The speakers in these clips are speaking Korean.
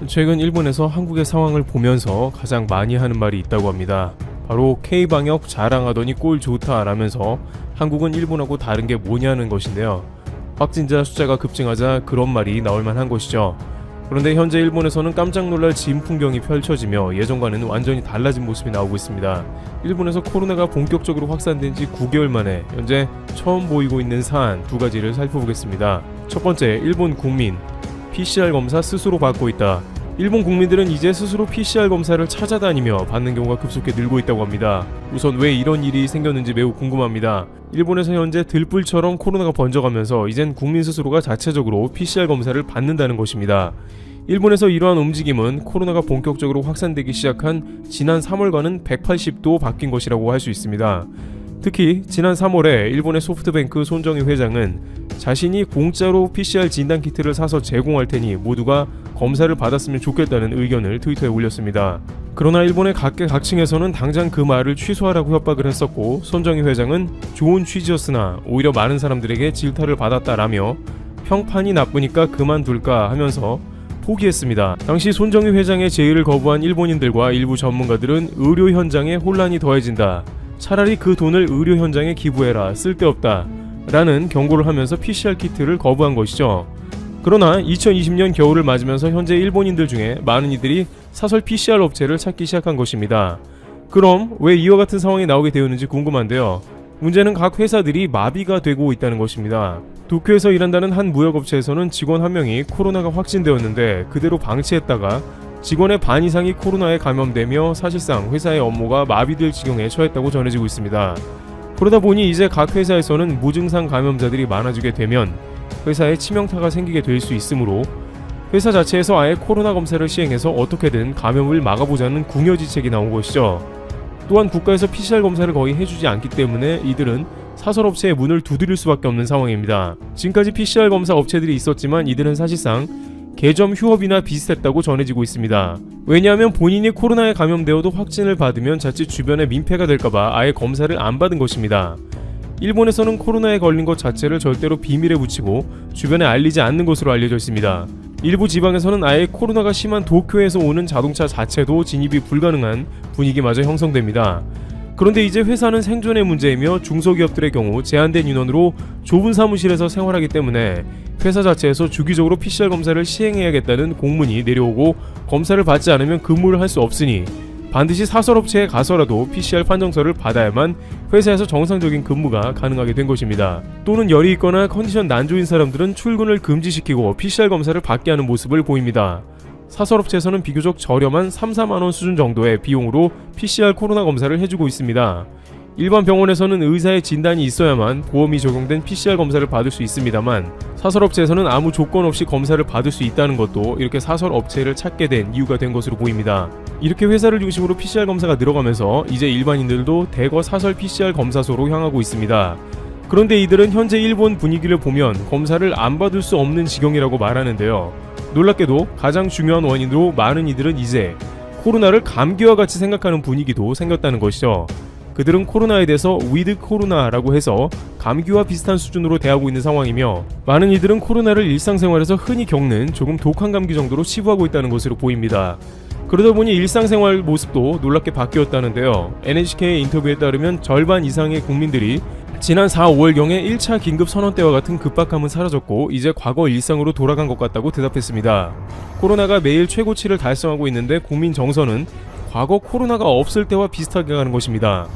최근 일본에서 한국의 상황을 보면서 가장 많이 하는 말이 있다고 합니다. 바로 K방역 자랑하더니 꼴 좋다 라면서 한국은 일본하고 다른 게 뭐냐는 것인데요. 확진자 숫자가 급증하자 그런 말이 나올 만한 것이죠. 그런데 현재 일본에서는 깜짝 놀랄 진풍경이 펼쳐지며 예전과는 완전히 달라진 모습이 나오고 있습니다. 일본에서 코로나가 본격적으로 확산된 지 9개월 만에 현재 처음 보이고 있는 사안 두 가지를 살펴보겠습니다. 첫 번째, 일본 국민 PCR 검사 스스로 받고 있다. 일본 국민들은 이제 스스로 PCR 검사를 찾아다니며 받는 경우가 급속히 늘고 있다고 합니다. 우선 왜 이런 일이 생겼는지 매우 궁금합니다. 일본에서 현재 들불처럼 코로나가 번져가면서 이젠 국민 스스로가 자체적으로 PCR 검사를 받는다는 것입니다. 일본에서 이러한 움직임은 코로나가 본격적으로 확산되기 시작한 지난 3월과는 180도 바뀐 것이라고 할 수 있습니다. 특히 지난 3월에 일본의 소프트뱅크 손정희 회장은 자신이 공짜로 PCR 진단키트를 사서 제공할 테니 모두가 검사를 받았으면 좋겠다는 의견을 트위터에 올렸습니다. 그러나 일본의 각계각층에서는 당장 그 말을 취소하라고 협박을 했었고, 손정희 회장은 좋은 취지였으나 오히려 많은 사람들에게 질타를 받았다라며 평판이 나쁘니까 그만둘까 하면서 포기했습니다. 당시 손정희 회장의 제의를 거부한 일본인들과 일부 전문가들은 의료 현장에 혼란이 더해진다, 차라리 그 돈을 의료 현장에 기부해라, 쓸데없다 라는 경고를 하면서 PCR 키트를 거부한 것이죠. 그러나 2020년 겨울을 맞으면서 현재 일본인들 중에 많은 이들이 사설 PCR 업체를 찾기 시작한 것입니다. 그럼 왜 이와 같은 상황이 나오게 되었는지 궁금한데요. 문제는 각 회사들이 마비가 되고 있다는 것입니다. 도쿄에서 일한다는 한 무역업체에서는 직원 한 명이 코로나가 확진되었는데 그대로 방치했다가 직원의 반 이상이 코로나에 감염되며 사실상 회사의 업무가 마비될 지경에 처했다고 전해지고 있습니다. 그러다 보니 이제 각 회사에서는 무증상 감염자들이 많아지게 되면 회사에 치명타가 생기게 될 수 있으므로 회사 자체에서 아예 코로나 검사를 시행해서 어떻게든 감염을 막아보자는 궁여지책이 나온 것이죠. 또한 국가에서 PCR 검사를 거의 해주지 않기 때문에 이들은 사설업체의 문을 두드릴 수밖에 없는 상황입니다. 지금까지 PCR 검사 업체들이 있었지만 이들은 사실상 개점 휴업이나 비슷했다고 전해지고 있습니다. 왜냐하면 본인이 코로나에 감염되어도 확진을 받으면 자칫 주변에 민폐가 될까봐 아예 검사를 안 받은 것입니다. 일본에서는 코로나에 걸린 것 자체를 절대로 비밀에 붙이고 주변에 알리지 않는 것으로 알려져 있습니다. 일부 지방에서는 아예 코로나가 심한 도쿄에서 오는 자동차 자체도 진입이 불가능한 분위기마저 형성됩니다. 그런데 이제 회사는 생존의 문제이며 중소기업들의 경우 제한된 인원으로 좁은 사무실에서 생활하기 때문에 회사 자체에서 주기적으로 PCR 검사를 시행해야겠다는 공문이 내려오고 검사를 받지 않으면 근무를 할 수 없으니 반드시 사설업체에 가서라도 PCR 판정서를 받아야만 회사에서 정상적인 근무가 가능하게 된 것입니다. 또는 열이 있거나 컨디션 난조인 사람들은 출근을 금지시키고 PCR 검사를 받게 하는 모습을 보입니다. 사설업체에서는 비교적 저렴한 3-4만원 수준 정도의 비용으로 PCR 코로나 검사를 해주고 있습니다. 일반 병원에서는 의사의 진단이 있어야만 보험이 적용된 PCR 검사를 받을 수 있습니다만 사설업체에서는 아무 조건 없이 검사를 받을 수 있다는 것도 이렇게 사설업체를 찾게 된 이유가 된 것으로 보입니다. 이렇게 회사를 중심으로 PCR 검사가 늘어가면서 이제 일반인들도 대거 사설 PCR 검사소로 향하고 있습니다. 그런데 이들은 현재 일본 분위기를 보면 검사를 안 받을 수 없는 지경이라고 말하는데요. 놀랍게도 가장 중요한 원인으로 많은 이들은 이제 코로나를 감기와 같이 생각하는 분위기도 생겼다는 것이죠. 그들은 코로나에 대해서 위드 코로나라고 해서 감기와 비슷한 수준으로 대하고 있는 상황이며 많은 이들은 코로나를 일상생활에서 흔히 겪는 조금 독한 감기 정도로 치부하고 있다는 것으로 보입니다. 그러다 보니 일상생활 모습도 놀랍게 바뀌었다는데요. NHK의 인터뷰에 따르면 절반 이상의 국민들이 지난 4-5월경에 1차 긴급 선언 때와 같은 급박함은 사라졌고 이제 과거 일상으로 돌아간 것 같다고 대답했습니다. 코로나가 매일 최고치를 달성하고 있는데 국민 정서는 과거 코로나가 없을 때와 비슷하게 가는 것입니다.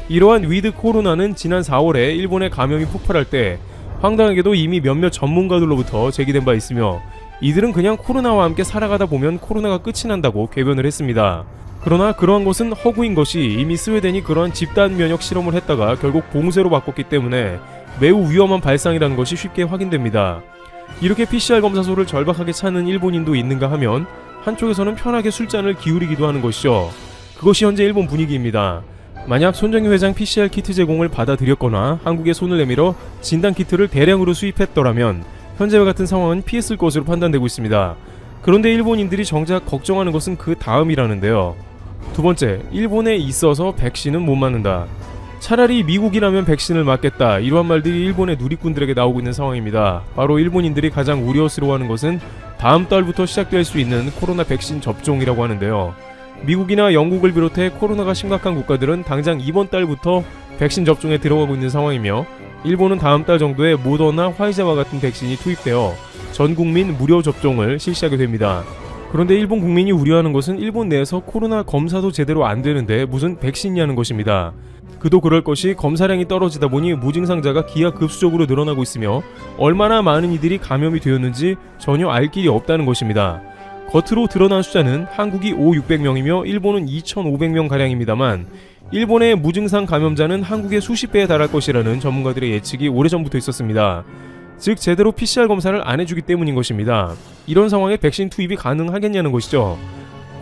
이러한 위드 코로나는 지난 4월에 일본의 감염이 폭발할 때 황당하게도 이미 몇몇 전문가들로부터 제기된 바 있으며 이들은 그냥 코로나와 함께 살아가다 보면 코로나가 끝이 난다고 궤변을 했습니다. 그러나 그러한 것은 허구인 것이 이미 스웨덴이 그러한 집단 면역 실험을 했다가 결국 봉쇄로 바꿨기 때문에 매우 위험한 발상이라는 것이 쉽게 확인됩니다. 이렇게 PCR 검사소를 절박하게 찾는 일본인도 있는가 하면 한쪽에서는 편하게 술잔을 기울이기도 하는 것이죠. 그것이 현재 일본 분위기입니다. 만약 손정희 회장 PCR 키트 제공을 받아들였거나 한국에 손을 내밀어 진단키트를 대량으로 수입했더라면 현재와 같은 상황은 피했을 것으로 판단되고 있습니다. 그런데 일본인들이 정작 걱정하는 것은 그 다음이라는데요. 두 번째, 일본에 있어서 백신은 못 맞는다. 차라리 미국이라면 백신을 맞겠다, 이러한 말들이 일본의 누리꾼들에게 나오고 있는 상황입니다. 바로 일본인들이 가장 우려스러워하는 것은 다음 달부터 시작될 수 있는 코로나 백신 접종이라고 하는데요. 미국이나 영국을 비롯해 코로나가 심각한 국가들은 당장 이번 달부터 백신 접종에 들어가고 있는 상황이며, 일본은 다음 달 정도에 모더나, 화이자와 같은 백신이 투입되어 전 국민 무료 접종을 실시하게 됩니다. 그런데 일본 국민이 우려하는 것은 일본 내에서 코로나 검사도 제대로 안 되는데 무슨 백신이냐는 것입니다. 그도 그럴 것이 검사량이 떨어지다 보니 무증상자가 기하급수적으로 늘어나고 있으며 얼마나 많은 이들이 감염이 되었는지 전혀 알 길이 없다는 것입니다. 겉으로 드러난 숫자는 한국이 5,600명이며 일본은 2,500명가량입니다만 일본의 무증상 감염자는 한국의 수십 배에 달할 것이라는 전문가들의 예측이 오래전부터 있었습니다. 즉 제대로 PCR 검사를 안 해주기 때문인 것입니다. 이런 상황에 백신 투입이 가능하겠냐는 것이죠.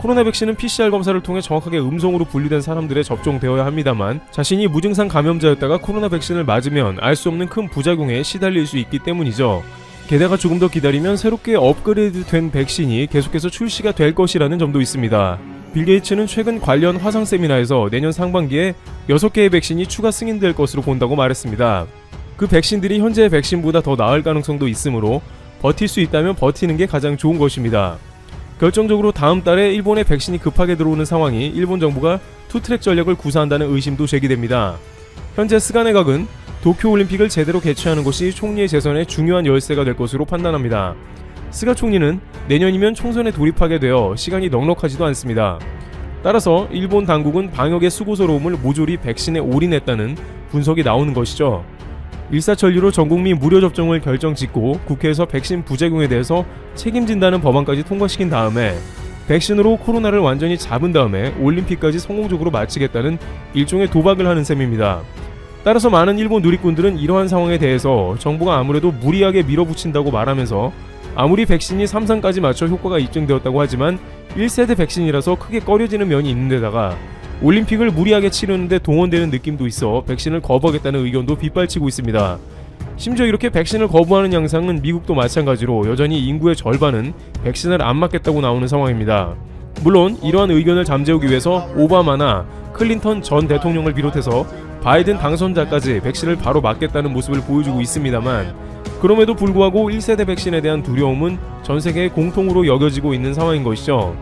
코로나 백신은 PCR 검사를 통해 정확하게 음성으로 분류된 사람들에 접종되어야 합니다만 자신이 무증상 감염자였다가 코로나 백신을 맞으면 알 수 없는 큰 부작용에 시달릴 수 있기 때문이죠. 게다가 조금 더 기다리면 새롭게 업그레이드된 백신이 계속해서 출시가 될 것이라는 점도 있습니다. 빌 게이츠는 최근 관련 화상 세미나에서 내년 상반기에 6개의 백신이 추가 승인될 것으로 본다고 말했습니다. 그 백신들이 현재의 백신보다 더 나을 가능성도 있으므로 버틸 수 있다면 버티는 게 가장 좋은 것입니다. 결정적으로 다음 달에 일본에 백신이 급하게 들어오는 상황이 일본 정부가 투트랙 전략을 구사한다는 의심도 제기됩니다. 현재 스가 내각은 도쿄올림픽을 제대로 개최하는 것이 총리의 재선에 중요한 열쇠가 될 것으로 판단합니다. 스가 총리는 내년이면 총선에 돌입하게 되어 시간이 넉넉하지도 않습니다. 따라서 일본 당국은 방역의 수고스러움을 모조리 백신에 올인했다는 분석이 나오는 것이죠. 일사천리로 전국민 무료 접종을 결정짓고 국회에서 백신 부작용에 대해서 책임진다는 법안까지 통과시킨 다음에 백신으로 코로나를 완전히 잡은 다음에 올림픽까지 성공적으로 마치겠다는 일종의 도박을 하는 셈입니다. 따라서 많은 일본 누리꾼들은 이러한 상황에 대해서 정부가 아무래도 무리하게 밀어붙인다고 말하면서 아무리 백신이 3상까지 맞춰 효과가 입증되었다고 하지만 1세대 백신이라서 크게 꺼려지는 면이 있는 데다가 올림픽을 무리하게 치르는데 동원되는 느낌도 있어 백신을 거부하겠다는 의견도 빗발치고 있습니다. 심지어 이렇게 백신을 거부하는 양상은 미국도 마찬가지로 여전히 인구의 절반은 백신을 안 맞겠다고 나오는 상황입니다. 물론 이러한 의견을 잠재우기 위해서 오바마나 클린턴 전 대통령을 비롯해서 바이든 당선자까지 백신을 바로 맞겠다는 모습을 보여주고 있습니다만 그럼에도 불구하고 1세대 백신에 대한 두려움은 전 세계에 공통으로 여겨지고 있는 상황인 것이죠.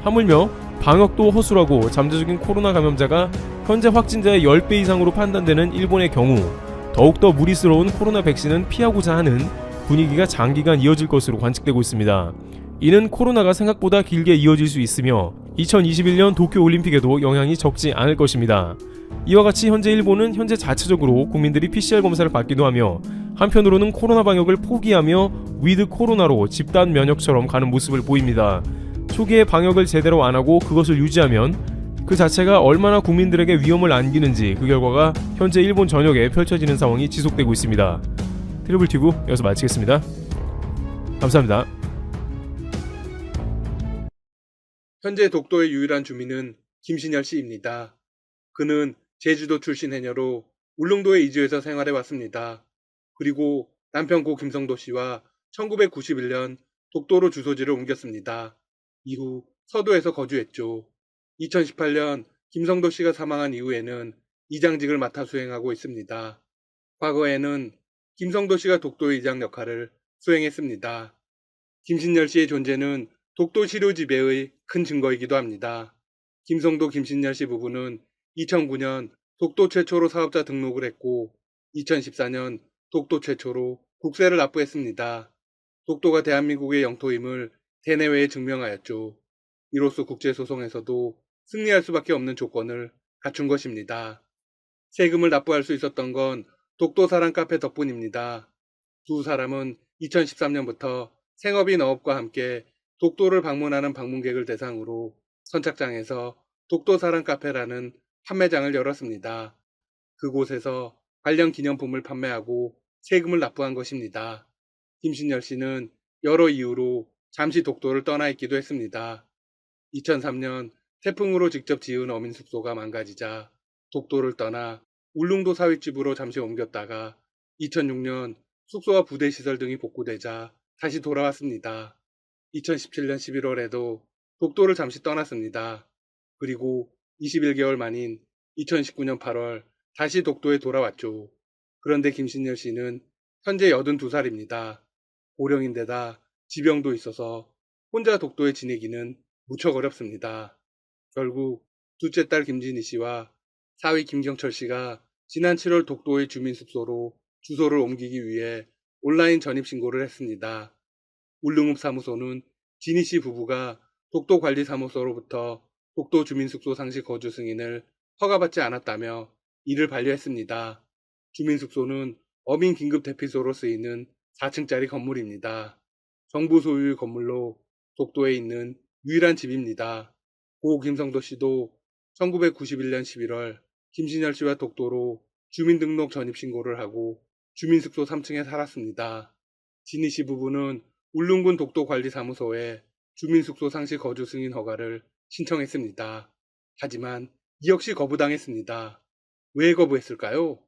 하물며 방역도 허술하고 잠재적인 코로나 감염자가 현재 확진자의 10배 이상으로 판단되는 일본의 경우 더욱더 무리스러운 코로나 백신은 피하고자 하는 분위기가 장기간 이어질 것으로 관측되고 있습니다. 이는 코로나가 생각보다 길게 이어질 수 있으며 2021년 도쿄올림픽에도 영향이 적지 않을 것입니다. 이와 같이 현재 일본은 현재 자체적으로 국민들이 PCR 검사를 받기도 하며 한편으로는 코로나 방역을 포기하며 위드 코로나로 집단 면역처럼 가는 모습을 보입니다. 초기에 방역을 제대로 안 하고 그것을 유지하면 그 자체가 얼마나 국민들에게 위험을 안기는지 그 결과가 현재 일본 전역에 펼쳐지는 상황이 지속되고 있습니다. 트리블튜브 여기서 마치겠습니다. 감사합니다. 현재 독도의 유일한 주민은 김신열 씨입니다. 그는 제주도 출신 해녀로 울릉도에 이주해서 생활해 왔습니다. 그리고 남편 고 김성도 씨와 1991년 독도로 주소지를 옮겼습니다. 이후 서도에서 거주했죠. 2018년 김성도 씨가 사망한 이후에는 이장직을 맡아 수행하고 있습니다. 과거에는 김성도 씨가 독도 이장 역할을 수행했습니다. 김신열 씨의 존재는 독도 시료 지배의 큰 증거이기도 합니다. 김성도 김신열 씨 부부는 2009년 독도 최초로 사업자 등록을 했고 2014년 독도 최초로 국세를 납부했습니다. 독도가 대한민국의 영토임을 대내외에 증명하였죠. 이로써 국제소송에서도 승리할 수밖에 없는 조건을 갖춘 것입니다. 세금을 납부할 수 있었던 건 독도 사랑 카페 덕분입니다. 두 사람은 2013년부터 생업인 어업과 함께 독도를 방문하는 방문객을 대상으로 선착장에서 독도 사랑 카페라는 판매장을 열었습니다. 그곳에서 관련 기념품을 판매하고 세금을 납부한 것입니다. 김신열 씨는 여러 이유로 잠시 독도를 떠나 있기도 했습니다. 2003년 태풍으로 직접 지은 어민 숙소가 망가지자 독도를 떠나 울릉도 사윗집으로 잠시 옮겼다가 2006년 숙소와 부대시설 등이 복구되자 다시 돌아왔습니다. 2017년 11월에도 독도를 잠시 떠났습니다. 그리고 21개월 만인 2019년 8월 다시 독도에 돌아왔죠. 그런데 김신열 씨는 현재 82살입니다. 고령인데다 지병도 있어서 혼자 독도에 지내기는 무척 어렵습니다. 결국 둘째 딸 김진희 씨와 사위 김경철 씨가 지난 7월 독도의 주민 숙소로 주소를 옮기기 위해 온라인 전입 신고를 했습니다. 울릉읍 사무소는 진희 씨 부부가 독도관리사무소로부터 독도 주민숙소 상시 거주 승인을 허가받지 않았다며 이를 반려했습니다. 주민숙소는 어민 긴급 대피소로 쓰이는 4층짜리 건물입니다. 정부 소유의 건물로 독도에 있는 유일한 집입니다. 고 김성도 씨도 1991년 11월 김신열 씨와 독도로 주민등록 전입신고를 하고 주민숙소 3층에 살았습니다. 진희 씨 부부는 울릉군 독도관리사무소에 주민숙소 상시 거주 승인 허가를 신청했습니다. 하지만 이 역시 거부당했습니다. 왜 거부했을까요?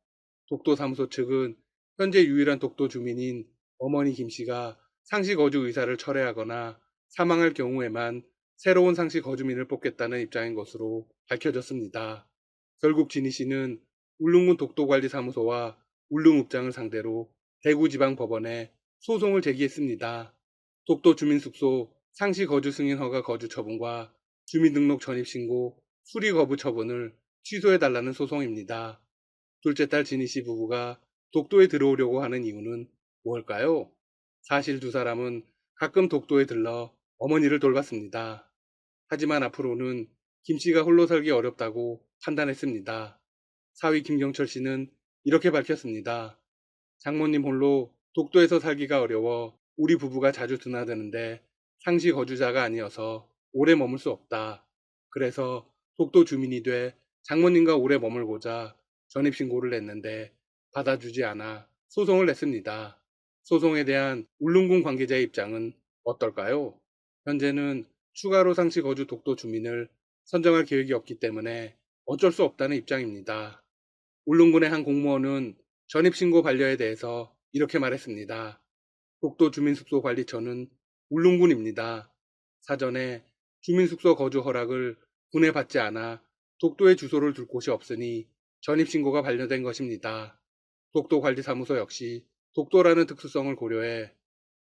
독도사무소 측은 현재 유일한 독도 주민인 어머니 김 씨가 상시 거주 의사를 철회하거나 사망할 경우에만 새로운 상시 거주민을 뽑겠다는 입장인 것으로 밝혀졌습니다. 결국 진희 씨는 울릉군 독도관리사무소와 울릉읍장을 상대로 대구지방법원에 소송을 제기했습니다. 독도 주민숙소 상시 거주 승인 허가 거주 처분과 주민등록 전입신고 수리 거부 처분을 취소해달라는 소송입니다. 둘째 딸 진희 씨 부부가 독도에 들어오려고 하는 이유는 무엇일까요? 사실 두 사람은 가끔 독도에 들러 어머니를 돌봤습니다. 하지만 앞으로는 김 씨가 홀로 살기 어렵다고 판단했습니다. 사위 김경철 씨는 이렇게 밝혔습니다. 장모님 홀로 독도에서 살기가 어려워 우리 부부가 자주 드나드는데 상시 거주자가 아니어서 오래 머물 수 없다. 그래서 독도 주민이 돼 장모님과 오래 머물고자 전입신고를 냈는데 받아주지 않아 소송을 냈습니다. 소송에 대한 울릉군 관계자의 입장은 어떨까요? 현재는 추가로 상시 거주 독도 주민을 선정할 계획이 없기 때문에 어쩔 수 없다는 입장입니다. 울릉군의 한 공무원은 전입신고 반려에 대해서 이렇게 말했습니다. 독도 주민숙소 관리처는 울릉군입니다. 사전에 주민숙소 거주 허락을 군에 받지 않아 독도에 주소를 둘 곳이 없으니 전입신고가 반려된 것입니다. 독도관리사무소 역시 독도라는 특수성을 고려해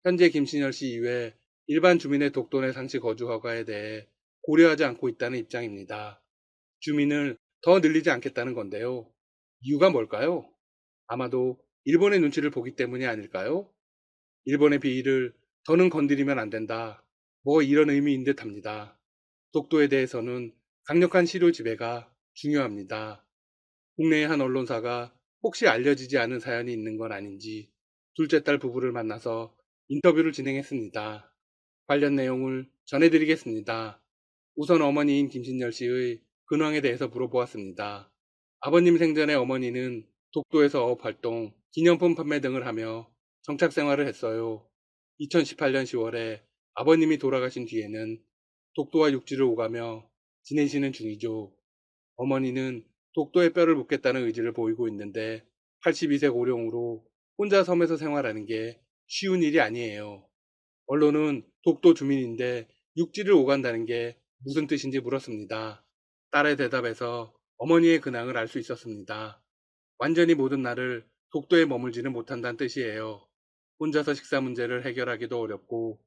현재 김신열 씨 이외 일반 주민의 독도 내 상시 거주 허가에 대해 고려하지 않고 있다는 입장입니다. 주민을 더 늘리지 않겠다는 건데요. 이유가 뭘까요? 아마도 일본의 눈치를 보기 때문이 아닐까요? 일본의 비위를 더는 건드리면 안 된다. 뭐 이런 의미인 듯 합니다. 독도에 대해서는 강력한 시료 지배가 중요합니다. 국내의 한 언론사가 혹시 알려지지 않은 사연이 있는 건 아닌지 둘째 딸 부부를 만나서 인터뷰를 진행했습니다. 관련 내용을 전해드리겠습니다. 우선 어머니인 김신열 씨의 근황에 대해서 물어보았습니다. 아버님 생전에 어머니는 독도에서 어업활동, 기념품 판매 등을 하며 정착 생활을 했어요. 2018년 10월에 아버님이 돌아가신 뒤에는 독도와 육지를 오가며 지내시는 중이죠. 어머니는 독도에 뼈를 묻겠다는 의지를 보이고 있는데 82세 고령으로 혼자 섬에서 생활하는 게 쉬운 일이 아니에요. 언론은 독도 주민인데 육지를 오간다는 게 무슨 뜻인지 물었습니다. 딸의 대답에서 어머니의 근황을 알 수 있었습니다. 완전히 모든 날을 독도에 머물지는 못한다는 뜻이에요. 혼자서 식사 문제를 해결하기도 어렵고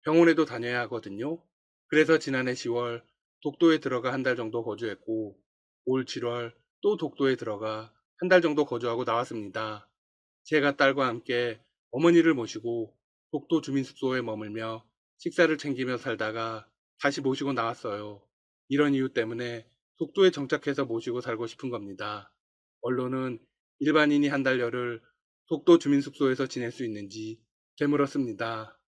병원에도 다녀야 하거든요. 그래서 지난해 10월 독도에 들어가 한 달 정도 거주했고 올 7월 또 독도에 들어가 한 달 정도 거주하고 나왔습니다. 제가 딸과 함께 어머니를 모시고 독도 주민숙소에 머물며 식사를 챙기며 살다가 다시 모시고 나왔어요. 이런 이유 때문에 독도에 정착해서 모시고 살고 싶은 겁니다. 언론은 일반인이 한 달여를 독도 주민숙소에서 지낼 수 있는지 되물었습니다.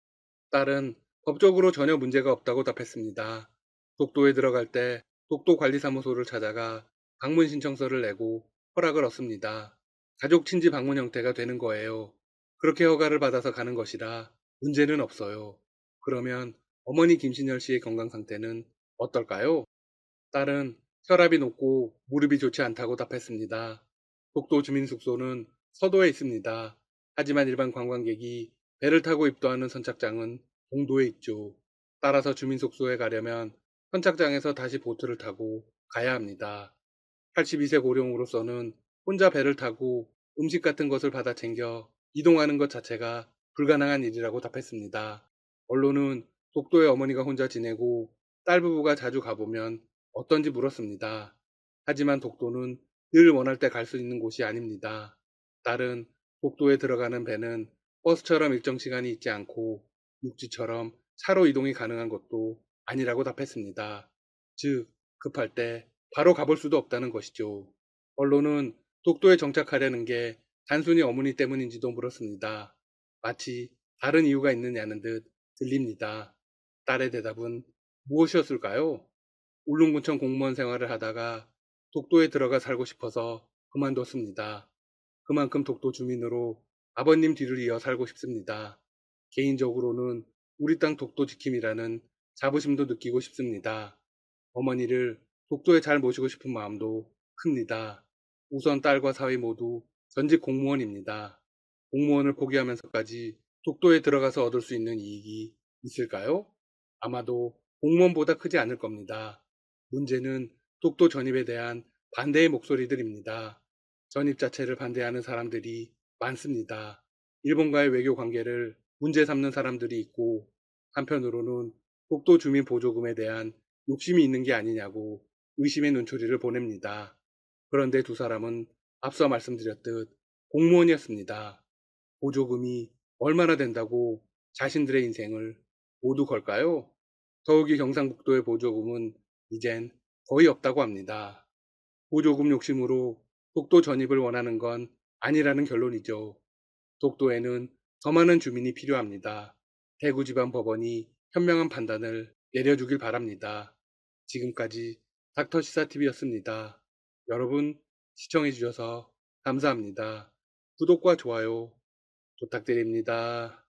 딸은 법적으로 전혀 문제가 없다고 답했습니다. 독도에 들어갈 때 독도관리사무소를 찾아가 방문 신청서를 내고 허락을 얻습니다. 가족 친지 방문 형태가 되는 거예요. 그렇게 허가를 받아서 가는 것이라 문제는 없어요. 그러면 어머니 김신열 씨의 건강 상태는 어떨까요? 딸은 혈압이 높고 무릎이 좋지 않다고 답했습니다. 독도 주민숙소는 서도에 있습니다. 하지만 일반 관광객이 배를 타고 입도하는 선착장은 동도에 있죠. 따라서 주민숙소에 가려면 선착장에서 다시 보트를 타고 가야 합니다. 82세 고령으로서는 혼자 배를 타고 음식 같은 것을 받아 챙겨 이동하는 것 자체가 불가능한 일이라고 답했습니다. 언론은 독도의 어머니가 혼자 지내고 딸 부부가 자주 가보면 어떤지 물었습니다. 하지만 독도는 늘 원할 때 갈 수 있는 곳이 아닙니다. 딸은 독도에 들어가는 배는 버스처럼 일정 시간이 있지 않고 육지처럼 차로 이동이 가능한 것도 아니라고 답했습니다. 즉, 급할 때 바로 가볼 수도 없다는 것이죠. 언론은 독도에 정착하려는 게 단순히 어머니 때문인지도 물었습니다. 마치 다른 이유가 있느냐는 듯 들립니다. 딸의 대답은 무엇이었을까요? 울릉군청 공무원 생활을 하다가 독도에 들어가 살고 싶어서 그만뒀습니다. 그만큼 독도 주민으로 아버님 뒤를 이어 살고 싶습니다. 개인적으로는 우리 땅 독도 지킴이라는 자부심도 느끼고 싶습니다. 어머니를 독도에 잘 모시고 싶은 마음도 큽니다. 우선 딸과 사위 모두 전직 공무원입니다. 공무원을 포기하면서까지 독도에 들어가서 얻을 수 있는 이익이 있을까요? 아마도 공무원보다 크지 않을 겁니다. 문제는 독도 전입에 대한 반대의 목소리들입니다. 전입 자체를 반대하는 사람들이 많습니다. 일본과의 외교 관계를 문제 삼는 사람들이 있고, 한편으로는 독도 주민 보조금에 대한 욕심이 있는 게 아니냐고 의심의 눈초리를 보냅니다. 그런데 두 사람은 앞서 말씀드렸듯 공무원이었습니다. 보조금이 얼마나 된다고 자신들의 인생을 모두 걸까요? 더욱이 경상북도의 보조금은 이젠 거의 없다고 합니다. 보조금 욕심으로 독도 전입을 원하는 건 아니라는 결론이죠. 독도에는 더 많은 주민이 필요합니다. 대구지방법원이 현명한 판단을 내려주길 바랍니다. 지금까지 닥터시사TV였습니다. 여러분 시청해주셔서 감사합니다. 구독과 좋아요 부탁드립니다.